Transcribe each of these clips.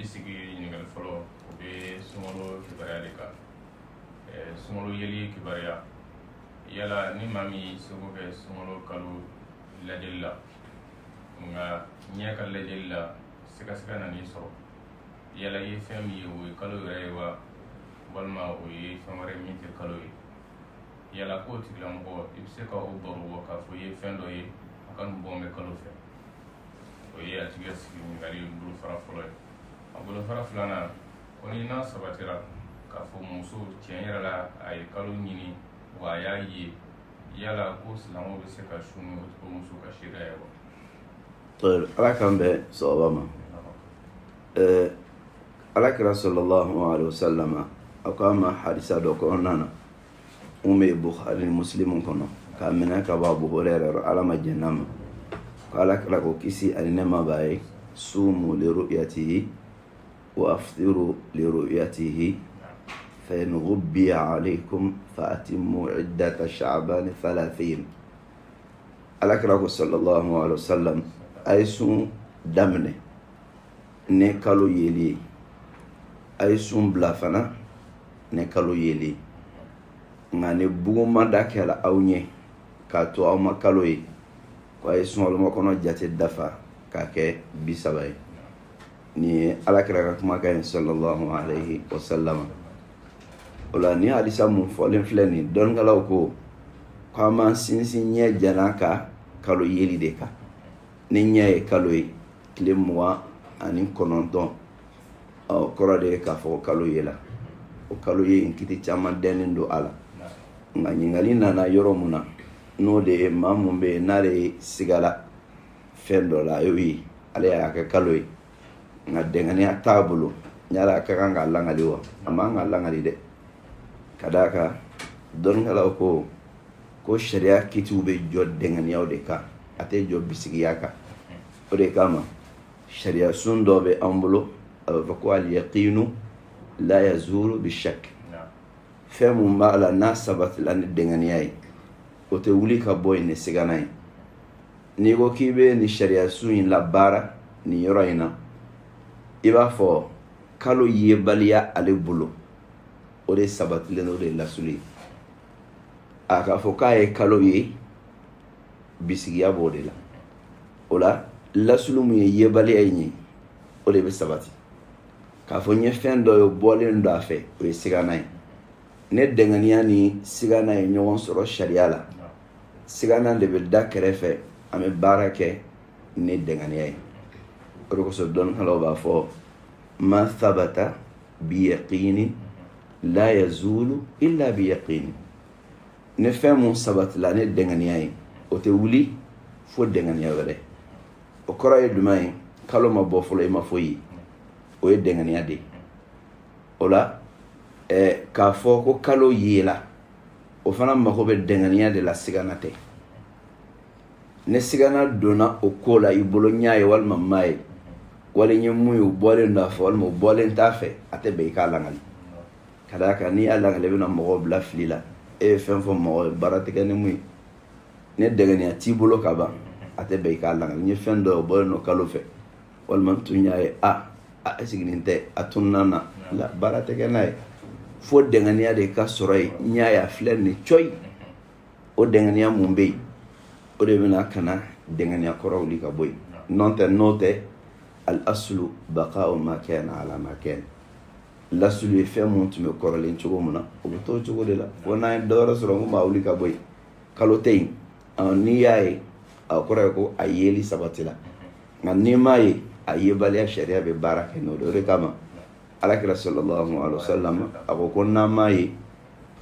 bisigi ɲininkali fɔlɔ o bɛ sunkalo kibaruya de kan. Sunkalo yeli kibaruya yala ni maa min seko kɛ sunkalo kalo lajɛli la nka ɲɛ ka lajɛli la sikasika nan'i sɔrɔ yala i ye fɛn min ye o ye kalo yɛrɛ ye wa walima o ye fɛn wɛrɛ min tɛ kalo ye yala k'o tigilamɔgɔ i bɛ se ka o baro bɔ k'a fɔ i ye fɛn dɔ ye a ka nin bɔ bɛ kalo fɛ o ye a tigi ka sigi ɲininkali bolofara fɔlɔ ye. A bolofara filanan ko ni n'a sabatira k'a fɔ muso tiɲɛ yɛrɛ la a ye kalo ɲini wa a y'a ye yala ko silamɛw bɛ se ka sunu o muso ka seereya ye wa. Ala k'an bɛn sababa ma. Alakira sallallahu alaihi wasallam a ko an ma hadisa dɔ kɔnɔna na mun bɛ Bukhari ni Muslim kɔnɔ k'a minɛ ka bɔ Abu Hurairah Ala ma jɛnna ma ko Alakira ko kisi ani nɛɛma b'a ye sumu li ru'yatihi wa aftiru li ru'yatihi fa in ghubbiya alaykum fa atimmu iddata sha'ban 30. Alakira ko sallallahu alaihi wasallam ay sun daminɛ ne kalo yeli ay sun bila fana ne kalo yeli nga ne buguma da kɛla aw ɲɛ k'a to aw ma kalo ye ko ay sunkalo kɔnɔ jate dafa k'a kɛ 30 ye ni ye Alakira ka kumakan ye sallallahu alaihi wasallam. O la ni hadisa mun fɔlen filɛ nin dɔnnikɛlaw ko an m'an sinsin ɲɛ jana ka kalo yeli de kan. Ni ɲɛ ye kalo ye tile 29 kɔrɔ de ye k'a fɔ kalo yela o kalo ye in kiti caman dɛnnen don a la nka ɲininkali nana yɔrɔ mun na n'o de ye maa mun bɛ yen n'ale sigala fɛn dɔ la a y'o ye ale y'a kɛ kalo ye nka dɛngɛniya t'a bolo yala a ka kan k'a langali wa a man ka langali dɛ ka d'a kan dɔnnikɛlaw ko sariya kitiw bɛ jɔ dɛngɛniyaw de kan a tɛ jɔ bisigiya kan. O de kama sariya sun dɔ bɛ an bolo a bɛ fɔ ko al-yaqinu la yazulu bi-shak. Fɛn mun b'a la n'a sabatila ni dɛngɛniya ye o tɛ wuli ka bɔ yen ni sigana ye. N'i ko k'i bɛ ni sariya sun in labaara nin yɔrɔ in na i b'a fɔ kalo yebaliya ale bolo o de sabatilen o de ye lasuli ye. A k'a fɔ k'a ye kalo ye bisigiya b'o de la. O la lasulu mun ye yebaliya ye o de bɛ sabati k'a fɔ n ye fɛn dɔ ye bɔlen don a fɛ o ye sigana ye. Ne dɛngɛniya ni sigana ye ɲɔgɔn sɔrɔ sariya la sigana de bɛ da kɛrɛfɛ an bɛ baara kɛ ni dɛngɛniya ye. O de kosɔn dɔnnikɛlaw b'a fɔ ma thabata bi yaqini la yazulu illa bi yaqini. Ni fɛn mun sabatila ni dɛngɛniya ye o tɛ wuli fo dɛngɛniya wɛrɛ. O kɔrɔ ye jumɛn ye kalo ma bɔ fɔlɔ i ma foyi ye o ye dɛngɛniya de ye. O la k'a fɔ ko kalo yela o fana mako bɛ dɛngɛniya de la sigana tɛ. Ni sigana donna o ko la i bolo ɲa ye walima ma ye wali n ye mun ye o bɔlen don a fɛ walima o bɔlen t'a fɛ a tɛ bɛn i k'a langali. Ka d'a kan n'i y'a langali i bɛna mɔgɔw bila fili la e ye fɛn fɔ mɔgɔ ye baara tɛ kɛ ni mun ye ni dɛngɛniya t'i bolo ka ban a tɛ bɛn i k'a langali. N ye fɛn dɔ ye o bɔlen don kalo fɛ walima n tun y'a ye esigi nin tɛ a tununa na la baara tɛ kɛ n'a ye fo dɛngɛniya de ka sɔrɔ yen n y'a ye a filɛ nin coyi o dɛngɛniya mun bɛ yen o de bɛna ka na dɛngɛniya kɔrɔ wuli ka bɔ yen. N'o tɛ al-aslu baqa'u ma kana ala ma kana. Lasulu ye fɛn mun tun bɛ kɔrɔlen cogo mun na o bɛ to o cogo de la fo n'an ye dɔ wɛrɛ sɔrɔ mun b'a wuli ka bɔ yen. Kalo tɛ yen n'i y'a ye a kɔrɔ ye ko a yeli sabatila nka n'i m'a ye a yebaliya sariya bɛ baara kɛ n'o de. O de kama Alakira sallallahu alaihi wasallam a ko n'an m'a ye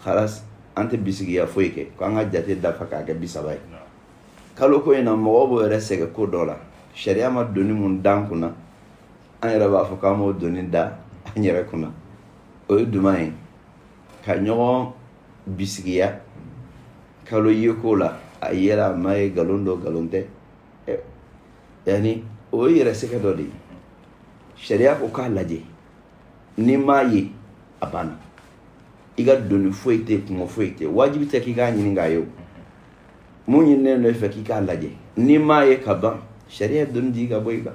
halas an tɛ bisigiya foyi kɛ ko an ka jate dafa k'a kɛ 30 ye. Kalo ko in na mɔgɔw b'o yɛrɛ sɛgɛn ko dɔ la sariya ma doni mun d'an kunna an yɛrɛ b'a fɔ k'an m'o doni da an yɛrɛ kunna. O ye jumɛn ye ka ɲɔgɔn bisigiya kalo yeko la a yera a ma ye nkalon don nkalon tɛ yani o ye yɛrɛ sɛgɛ dɔ de ye. Sariya ko k'a lajɛ ni m'a ye a banna i ka doni foyi tɛ kungo foyi tɛ wajibi tɛ k'i k'a ɲini k'a ye o. Mun ɲininen don i fɛ k'i k'a lajɛ ni m'a ye ka ban sariya doni di ka bɔ i kan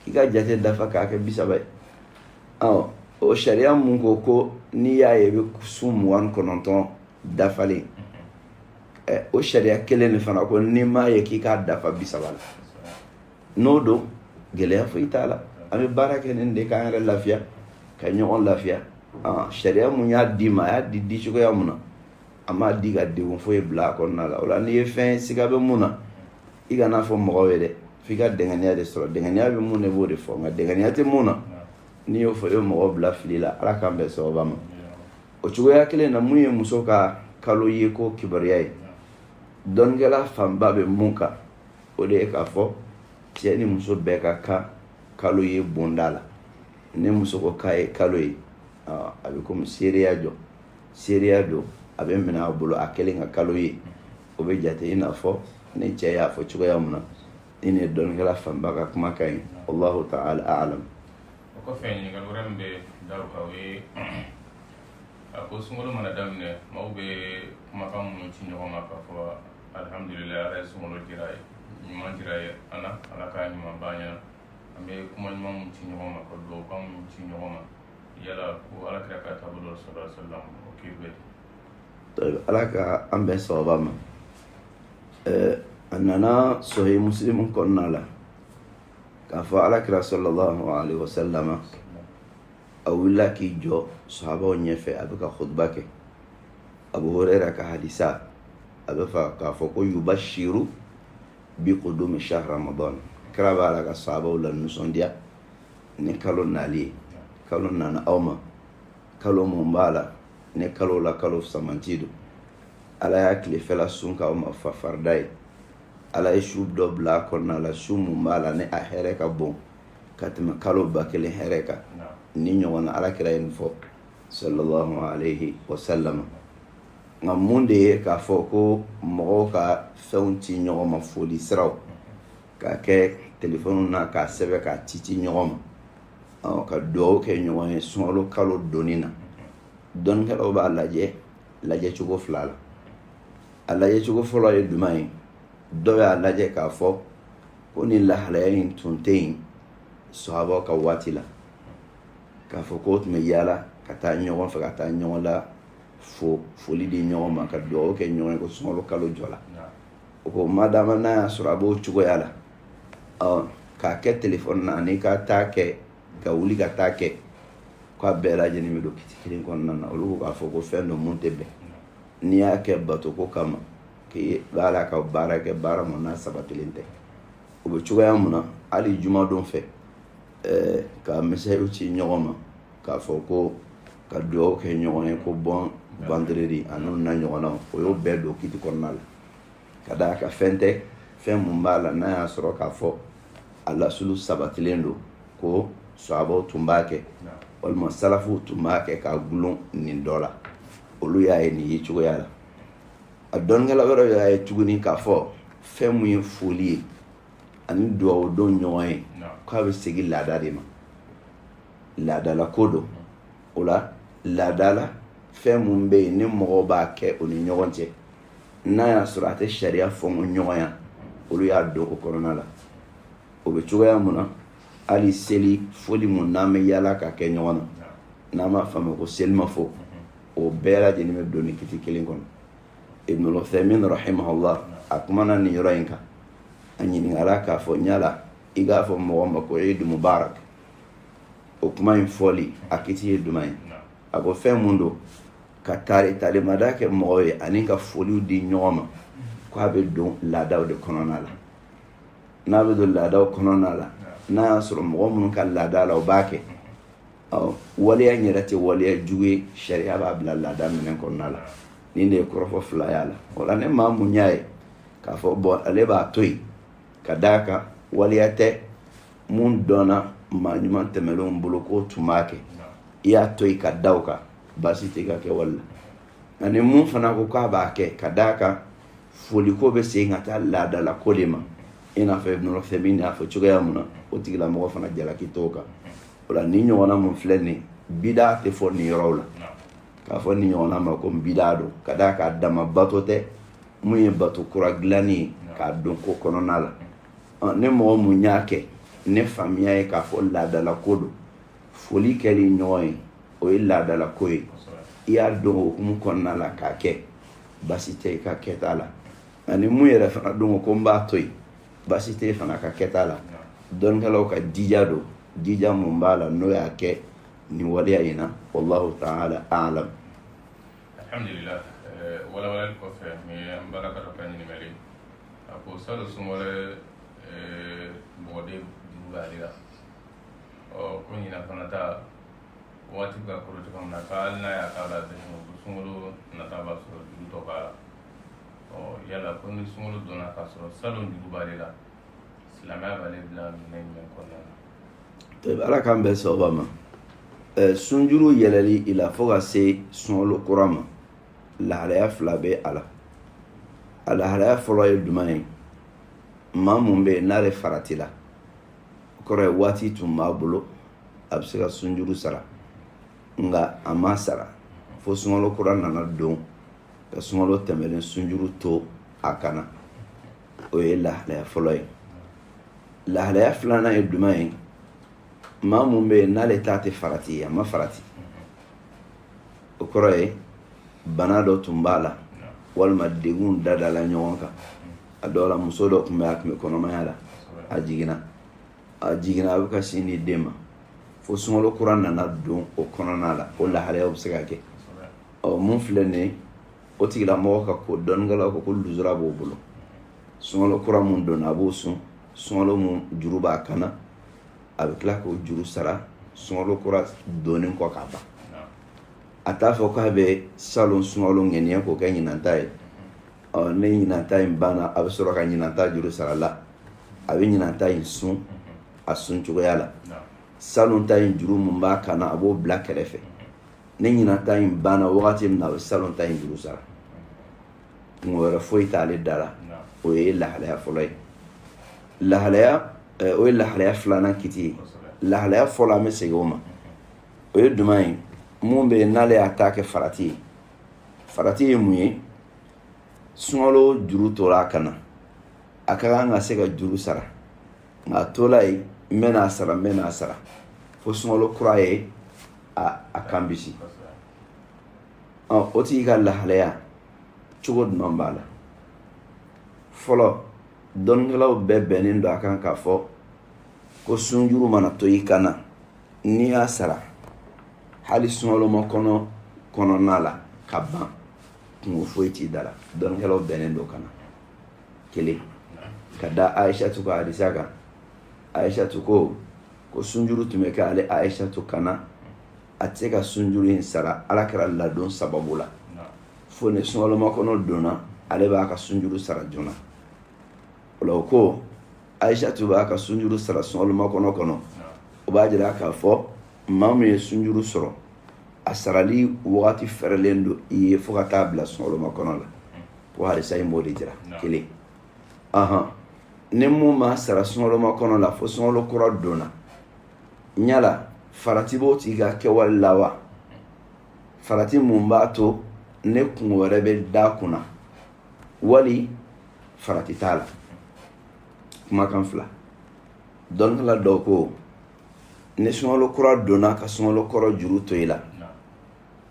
k'i ka jate dafa k'a kɛ 30 ye. o sariya mun ko n'i y'a ye i bɛ su 29 dafalen o sariya kelen de fana ko n'i m'a ye k'i k'a dafa 30 la n'o don gɛlɛya foyi t'a la an bɛ baara kɛ nin de k'an yɛrɛ lafiya ka ɲɔgɔn lafiya sariya mun y'a di ma a y'a di cogoya mun na a m'a di ka degun foyi bila a kɔnɔna la o la n'i ye fɛn ye siga bɛ mun na i kana fɔ mɔgɔw ye dɛ f'i ka dɛŋaniya de sɔrɔ dɛŋaniya bɛ mun de b'o de fɔ nka dɛŋaniya tɛ mun na n'i y'o fɔ i bɛ mɔgɔw bila fili la ala k'an bɛn sababa ma o cogoya kelen na mun ye muso ka kalo ye ko kibaruya ye dɔnnikɛla fanba bɛ mun kan o de ye k'a fɔ cɛ ni muso bɛɛ ka kan kalo ye bonda la ni muso ko k'a ye kalo ye a bɛ komi seereya don a bɛ minɛ a bolo a kelen ka kalo ye o bɛ jate i n'a fɔ ni cɛ y'a fɔ cogoya min na ni ne dɔnnikɛla fanba ka kumakan ye Allahu ta'ala a'lam. O kɔfɛ ɲininkali wɛrɛ min bɛ da o kan o ye a ko sunkalo mana daminɛ maaw bɛ kumakan minnu ci ɲɔgɔn ma k'a fɔ alhamdulilayi ala ye sunkalo dira ye ɲuman dira ye ala k'a ɲuman ban ɲɛna an bɛ kuma ɲuman minnu ci ɲɔgɔn ma ka duwawukan minnu ci ɲɔgɔn ma yala ko ala kira ka taabolo sallallahu alaihi wasallam o k'i bɛ ala ka an bɛn sababa ma a nana Sahih Muslim kɔnɔna la k'a fɔ ala kira sallallahu alaihi wasallam a wulila k'i jɔ sahabaw ɲɛfɛ a bɛ ka khutba kɛ Abu Huraira ka hadisa a bɛ fɔ k'a fɔ ko yubashiru bi qudumi shahr Ramadan kira b'a la ka sahabaw la nisɔndiya ni kalo nali ye kalo nana aw ma kalo mun b'a la ni kalo la kalo samanti don ala y'a tilefɛla sun k'aw ma fafarida ye ala ye su dɔ bila a kɔnɔna la su mun b'a la ni a hɛrɛ ka bon ka tɛmɛ kalo 1000 hɛrɛ kan ni ɲɔgɔn na ala kira ye nin fɔ sallallahu alaihi wasallam nka mun de ye k'a fɔ ko mɔgɔw ka fɛnw ci ɲɔgɔn ma foli siraw k'a kɛ telefɔniw na k'a sɛbɛn k'a ci ɲɔgɔn ma ka duwawu kɛ ɲɔgɔn ye sunkalo kalo donni na dɔnnikɛlaw b'a lajɛ cogo fila la a lajɛ cogo fɔlɔ ye jumɛn ye dɔ y'a lajɛ k'a fɔ ko ni lahalaya in tun tɛ yen sahabaw ka waati la k'a fɔ ko tun bɛ yaala ka taa ɲɔgɔn fɛ ka taa ɲɔgɔn la foli di ɲɔgɔn ma ka duwawu kɛ ɲɔgɔn ye ko sunkalo kalo jɔ la o ko madama n'a y'a sɔrɔ a b'o cogoya la k'a kɛ telefɔni na ani ka taa kɛ ka wuli ka taa kɛ k'a bɛɛ lajɛlen bɛ don kiti kelen kɔnɔna na olu ko k'a fɔ ko fɛn dɔ mun tɛ bɛn n'i y'a kɛ bato ko kama k'i b'a la ka baara kɛ baara mun n'a sabatilen tɛ o bɛ cogoya mun na hali jumadon fɛ ka message ci ɲɔgɔn ma k'a fɔ ko ka duwawu kɛ ɲɔgɔn ye ko bon vendredi ani na ɲɔgɔn na o y'o bɛɛ don kiti kɔnɔna la ka d'a ka fɛn tɛ fɛn mun b'a la n'a y'a sɔrɔ k'a fɔ a lasulu sabatilen don ko sahabaw tun b'a kɛ walima salafu tun b'a kɛ ka gulon nin dɔ la olu y'a ye nin ye cogoya la a dɔnnikɛla wɛrɛ y'a ye tuguni k'a fɔ fɛn mun ye foli ye ani duwawu don ɲɔgɔn ye k'a bɛ segin laada de ma laadala ko don o la laadala fɛn mun bɛ yen ni mɔgɔw b'a kɛ o ni ɲɔgɔn cɛ n'a y'a sɔrɔ a tɛ sariya fɔnko ɲɔgɔnya olu y'a don o kɔnɔna la o bɛ cogoya mun na hali seli foli mun n'an bɛ yaala ka kɛ ɲɔgɔn na n'an b'a fɔ a ma ko selimafo o bɛɛ lajɛlen bɛ don ni kiti kelen kɔnɔ Ibn Uthaymin rahimahullah a kumana nin yɔrɔ in kan a ɲininkala k'a fɔ ɲala i k'a fɔ mɔgɔ ma ko Eid Mubarak o kuma in fɔli a kiti ye jumɛn ye a ko fɛn mun don ka talimada kɛ mɔgɔw ye ani ka foliw di ɲɔgɔn ma k'a bɛ don laadaw de kɔnɔna la n'a bɛ don laadaw kɔnɔna la n'a y'a sɔrɔ mɔgɔ minnu ka laada la o b'a kɛ waleya in yɛrɛ tɛ waleya jugu ye sariya b'a bila laada minɛn kɔnɔna la nin de ye kɔrɔfɔ fila y'a la o la ne maa mun y'a ye k'a fɔ bɔn ale b'a to yen ka d'a kan waleya tɛ mun dɔnna maa ɲuman tɛmɛlenw bolo k'o tun b'a kɛ i y'a to yen ka da o kan baasi tɛ ka kɛ wali la nka ni mun fana ko k'a b'a kɛ ka d'a kan foli ko bɛ segin ka taa laadala ko de ma i n'a fɔ Ibn Uthaymin y'a fɔ cogoya mun na o tigilamɔgɔ fana jalaki t'o kan o la ni ɲɔgɔnna mun filɛ nin bida tɛ fɔ nin yɔrɔw la k'a fɔ ni ɲɔgɔnna ma ko bida don ka d'a kan a dama bato tɛ mun ye bato kura dilanni ye k'a don ko kɔnɔna la ni mɔgɔ mun y'a kɛ ne faamuya ye k'a fɔ laadala ko don foli kɛli ɲɔgɔn ye o ye laadala ko ye i y'a dɔn hukumu kɔnɔna la k'a kɛ basi tɛ i ka kɛta la ani mun yɛrɛ fana dɔn ko n b'a to yen basi tɛ fana ka kɛta la dɔnnikɛlaw ka jija don jija mun b'a la n'o y'a kɛ nin waleya in na wallahu ta'ala a'lam. Alhamdulillah walawalali kɔfɛ ni an bala ka dɔ ka ɲininkali a ko salo sunkalo bɔgɔden duuru b'ale la ko ɲina fana ta waati ka kɔrɔ cogo min na k'ale n'a y'a k'a la ko sunkalo nata b'a sɔrɔ juru tɔ b'a la yala ko ni sunkalo donna k'a sɔrɔ salo juru b'ale la silamɛya b'ale bila minɛn jumɛn kɔnɔna na. Ala k'an bɛn sababa ma sunjuru yɛlɛli i la fo ka se sunkalo kura ma lahalaya fila bɛ a la a lahalaya fɔlɔ ye jumɛn ye maa mun bɛ yen n'ale faratila o kɔrɔ ye waati tun b'a bolo a bɛ se ka sunjuru sara nka a ma sara fo sunkalo kura nana don ka sunkalo tɛmɛlen sunjuru to a kana o ye lahalaya fɔlɔ ye lahalaya filanan ye jumɛn ye maa mun bɛ yen n'ale ta tɛ farati a ma farati o kɔrɔ ye bana dɔ tun b'a la walima degun dadala ɲɔgɔn kan a dɔw la muso dɔ tun bɛ a tun bɛ kɔnɔmaya la a jiginna a bɛ ka sin di den ma fo sunkalo kura nana don o kɔnɔna la o lahalayaw bɛ se ka kɛ mun filɛ nin ye o tigilamɔgɔ ka ko dɔnnikɛlaw ko luzura b'o bolo sunkalo kura mun donna a b'o sun sunkalo mun juru b'a kana a bɛ tila k'o juru sara sunkalo kura donnen kɔ k'a ban a t'a fɔ k'a bɛ salon sunkalo ŋɛniɲɛ k'o kɛ ɲinanta ye ne ɲinanta in banna a bɛ sɔrɔ ka ɲinanta juru sara la a bɛ ɲinanta in sun a sun cogoya la salon ta in juru mun b'a kana a b'o bila kɛrɛfɛ ne ɲinanta in banna wagati min na a bɛ salon ta in juru sara kungo wɛrɛ foyi t'ale da la o ye lahalaya fɔlɔ ye o ye lahalaya filanan kiti ye lahalaya fɔlɔ an bɛ segin o ma o ye jumɛn ye mun bɛ yen n'ale y'a ta kɛ farati ye farati ye mun ye sunkalo juru tora a kana a ka kan ka se ka juru sara nka a tola yen n bɛna sara fo sunkalo kura ye a kan bisi o tigi ka lahalaya cogo jumɛn b'a la fɔlɔ dɔnnikɛlaw bɛɛ bɛnnen don a kan k'a fɔ ko sunjuru mana to i kana n'i y'a sara hali sunkaloma kɔnɔna la ka ban kungo foyi t'i da la dɔnnikɛlaw bɛnnen don kana kelen ka da Aishatu ka hadisa kan Aishatu ko sunjuru tun bɛ kɛ ale Aishatu kana a tɛ se ka sunjuru in sara ala kɛra ladon sababu la fo ni sunkaloma kɔnɔ donna ale b'a ka sunjuru sara joona o la o ko Aishatu b'a ka sunjuru sara sunkaloma kɔnɔ o b'a jira k'a fɔ maa min ye sunjuru sɔrɔ a sarali wagati fɛrɛlen don i ye fo ka taa bila sunkaloma kɔnɔ la ko hadisa in b'o de jira kelen ni mun ma sara sunkaloma kɔnɔ la fo sunkalo kura donna ɲala farati b'o tigi ka kɛwale la wa farati mun b'a to ne kungo wɛrɛ bɛ da kunna wali farati t'a la kumakan fila dɔnnikɛla dɔw ko ni sunkalo kura donna ka sunkalo kɔrɔ juru to i la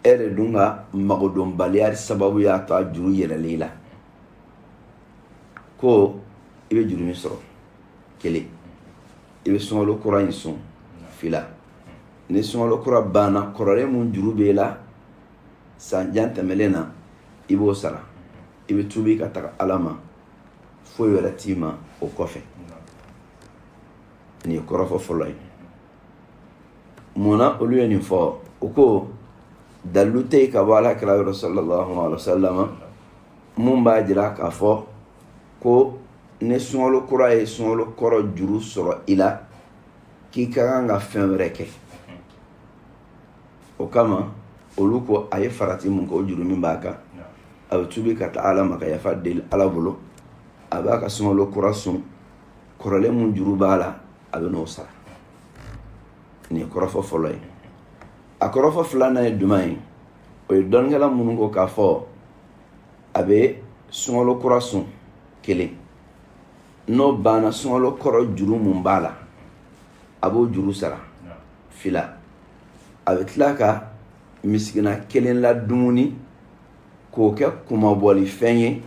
e de dun ka magodɔnbaliya sababu y'a to a juru yɛlɛli la ko i bɛ juru min sɔrɔ kelen i bɛ sunkalo kura in sun fila ni sunkalo kura banna kɔrɔlen mun juru b'e la san jan tɛmɛlen na i b'o sara i bɛ tubi ka taga ala ma foyi wɛrɛ t'i ma o kɔfɛ nin ye kɔrɔfɔ fɔlɔ ye munna olu ye nin fɔ o ko dalilu tɛ yen ka bɔ alakira yɔrɔ sallallahu alaihi wa sallam mun b'a jira k'a fɔ ko ni sunkalo kura ye sunkalo kɔrɔ juru sɔrɔ i la k'i ka kan ka fɛn wɛrɛ kɛ o kama olu ko a ye farati mun kɛ o juru min b'a kan a bɛ tubi ka taa ala ma ka yafa deli ala bolo a b'a ka sunkalo kura sun kɔrɔlen mun juru b'a la a bɛ n'o sara nin ye kɔrɔfɔ fɔlɔ ye a kɔrɔfɔ filanan ye jumɛn ye o ye dɔnnikɛla minnu ko k'a fɔ a bɛ sunkalo kura sun kelen n'o banna sunkalo kɔrɔ juru mun b'a la a b'o juru sara fila a bɛ tila ka misikina kelen la dumuni k'o kɛ kumabɔli fɛn ye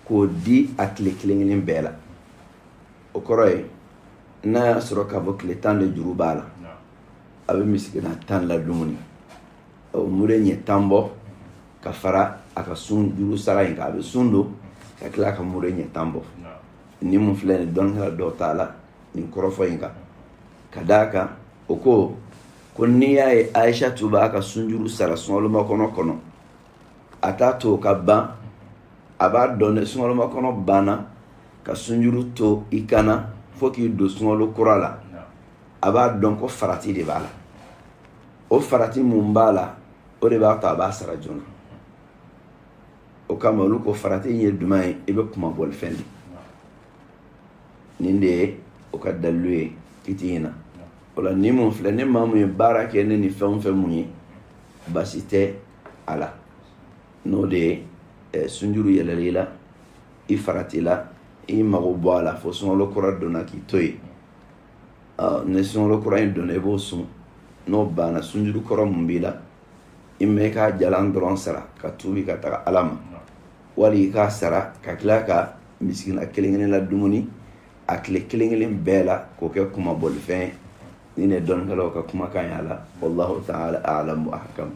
k'o di a tile kelen bɛɛ la. o kɔrɔ ye n'a y'a sɔrɔ k'a fɔ tile 10 de juru b'a la a bɛ misikina 10 la dumuni o mure ɲɛ 10 bɔ ka fara a ka sun juru sara in kan. a bɛ sun don ka tila ka mure ɲɛ 10 bɔ ni mun filɛ ni dɔnkɛla dɔ t'a la nin kɔrɔfɔ in kan. ka d'a kan o ko n'i y'a ye Aisha b'a ka sunjuru sara sunkalomakɔnɔ kɔnɔ a t'a to ka ban a b'a dɔn ne sunkalomakɔnɔ banna ka sunjuru to i kana fo k'i don sunkalo kura la a b'a dɔn ko farati de b'a la. o farati mun b'a la o de b'a to a b'a sara joona. o kama olu ko farati in ye duman ye i bɛ kumabɔli fɛn di. nin de ye o ka dalilu ye kiti in na. o la ni mun filɛ ni maa mun ye baara kɛ ne ni fɛn o fɛn mun ye basi tɛ a la n'o de ye sunjuru yɛlɛli la i farati la i mago bɔ a la fo sunkalo kura donna k'i to yen. ni sunkalo kura in donna i b'o sun n'o banna sunjuru kɔrɔ mun b'i la i ma i k'a jalan dɔrɔn sara ka tuubi ka taga ala ma wali i k'a sara ka tila ka misikina kelen la dumuni a tile kelen bɛɛ la k'o kɛ kumabɔli fɛn ye. ni ne dɔnkɛlaw ka kumakan y'a la wallahu ta'ala a'lam wa ahkam.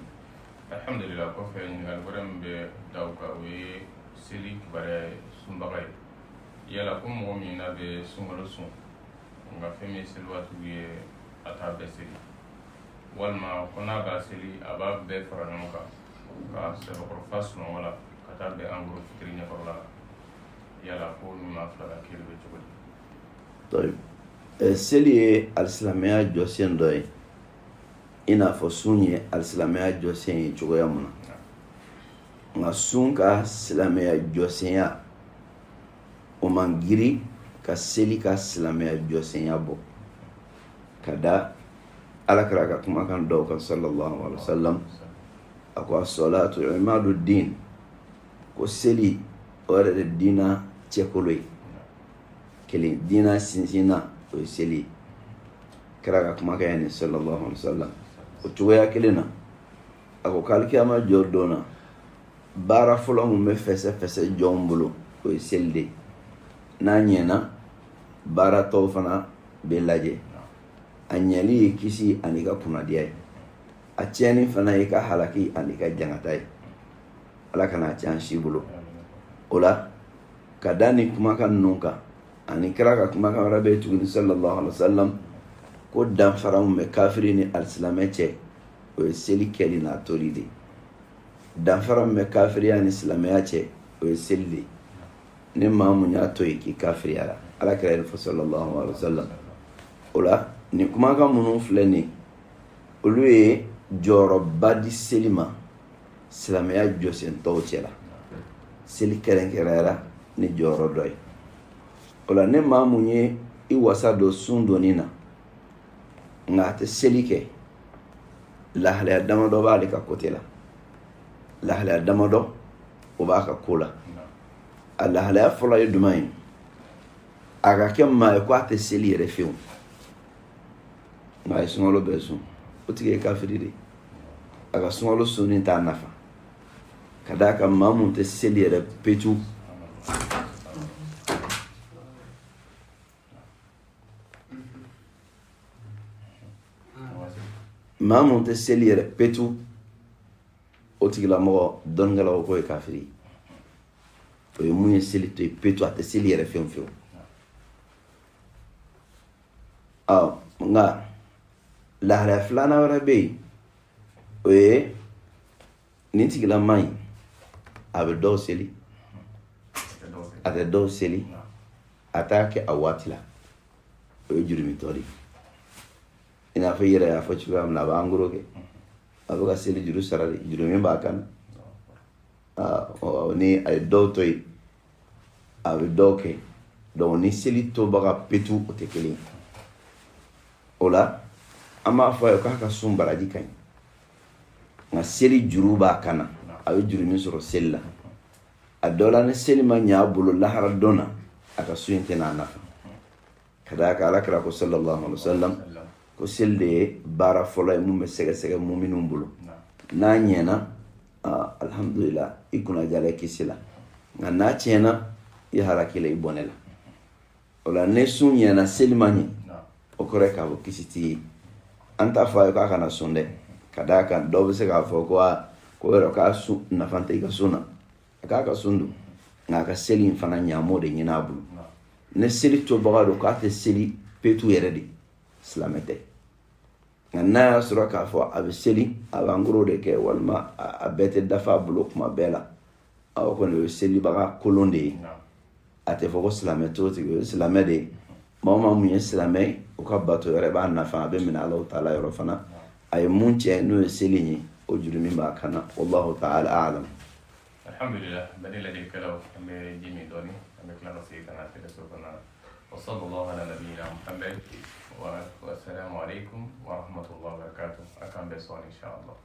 alhamdulillah kɔfɛ ɲininkali wɛrɛ min bɛ da o kan o ye seli kibaruya sunbaga ye yala ko mɔgɔ min n'a bɛ sunkalo sun nka fɛn min ye seli waatiw ye a t'a bɛɛ seli walima ko n'a b'a seli a b'a bɛɛ fara ɲɔgɔn kan ka sɛbɛkɔrɔfa sunɔgɔ la ka taa bɛn angoro fitiri ɲɛkɔrɔla la yala ko min ma fila ka kiri bɛ cogo di. seli ye alisilamɛya jɔsen dɔ ye i n'a fɔ sun ye alisilamɛya jɔsen ye cogoya mun na nka sun ka silamɛya jɔsenya o man giri ka seli ka silamɛya jɔsenya bɔ ka da alakira ka kumakan dɔw kan sallallahu alaihi wasallam a ko as-salatu imadu din ko seli o yɛrɛ de diina cɛkolo ye kelen diina sinsinna o ye seli kira ka kumakan ye ni sallallahu alaihi wasallam o cogoya kelen na a ko alikiyama jɔ don na baara fɔlɔ mun bɛ fɛsɛfɛsɛ jɔnw bolo o ye seli de n'a ɲɛna baara tɔw fana bɛ lajɛ a ɲɛli ye kisi ani ka kunnadiya ye a tiɲɛni fana ye ka halaki ani ka jangata ye ala kana a tiɲɛ an si bolo o la ka da ni kumakan ninnu kan ani kira ka kumakan wɛrɛ bɛ tuguni sallallahu alaihi wasallam ko danfara mun bɛ kafiri ni alisilamɛ cɛ o ye seli kɛli n'a tori de danfara mun bɛ kafiriya ni silamɛya cɛ o ye seli de ni maa mun y'a to yen k'i kafiriya la ala kira yɛrɛ fɔ sallallahu alaihi wasallam o la ni kumakan minnu filɛ nin olu ye jɔyɔrɔba di seli ma silamɛya jɔsentɔw cɛ la seli kɛrɛnkɛrɛnyara ni jɔyɔrɔ dɔ ye o la ni maa mun ye i wasa don sun donni na nka a tɛ seli kɛ lahalaya damadɔ b'ale ka kote la lahalaya damadɔ o b'a ka ko la a lahalaya fɔlɔ ye duman ye a ka kɛ maa ye ko a tɛ seli yɛrɛ fiyewu nka a ye sunkalo bɛɛ sun o tigi ye kafiri de a ka sunkalo sunni t'a nafa ka d'a kan maa mun tɛ seli yɛrɛ petu maa mun tɛ seli yɛrɛ petu o tigilamɔgɔ dɔnnikɛlaw ko ye kafiri o ye mun ye seli to ye petu a tɛ seli yɛrɛ fiyewu fiyewu nka lahalaya filanan wɛrɛ bɛ yen o ye nin tigilama in a bɛ dɔw seli a tɛ dɔw seli a t'a kɛ a waati la o ye jurumitɔ de i n'a fɔ i yɛrɛ y'a fɔ cogoya min na a bɛ angoro kɛ a bɛ ka seli juru sara de jurumi b'a kan ni a ye dɔw to yen a bɛ dɔw kɛ donc ni seli tobaga petu o tɛ kelen ye o la an b'a fɔ a ye k'a ka sun baraji ka ɲi nka seli juru b'a kan na a bɛ juru min sɔrɔ seli la a dɔw la ni seli ma ɲɛ a bolo lahara dɔn na a ka sun in tɛ n'a nafa ka d'a kan alakira ko sallallahu alaihi wasallam ko seli de ye baara fɔlɔ ye mun bɛ sɛgɛsɛgɛ muminun bolo n'a ɲɛna alhamdulillah i kunna jala kisi la nka n'a tiɲɛna i harakila i bɔnɛ la o la ne sun ɲɛna seli ma ɲɛ o kɔrɔ k'a fɔ kisi t'i ye an t'a fɔ a ye k'a kana sun dɛ ka d'a kan dɔw bɛ se k'a fɔ ko yɛrɛ k'a sun nafa tɛ i ka sun na a k'a ka sun don nka a ka seli in fana ɲaamo de ɲini a bolo ne seli tobaga don k'a tɛ seli petu yɛrɛ de silamɛ tɛ nka n'a y'a sɔrɔ k'a fɔ a bɛ seli a bɛ angoro de kɛ walima a bɛɛ tɛ dafa a bolo kuma bɛɛ la o kɔni o ye selibaga kolon de ye a tɛ fɔ ko silamɛ t'o tigi o ye silamɛ de ye maa o maa mun ye silamɛ ye o ka bato yɛrɛ b'a nafa a bɛ minɛ Alahu taala yɔrɔ fana a ye mun cɛ n'o ye seli ye o juru min b'a kan na wallahu taala a'lam. alhamdulillah bani ladilkalaw an bɛ ji min dɔɔni an bɛ tila ka segin ka na tɛgɛso kɔnɔ wa sallallahu ala nabiyina muhammad wa assalamu alaikum wa rahmatullahi wa barakatuh akan bɛ sɔn inshallah.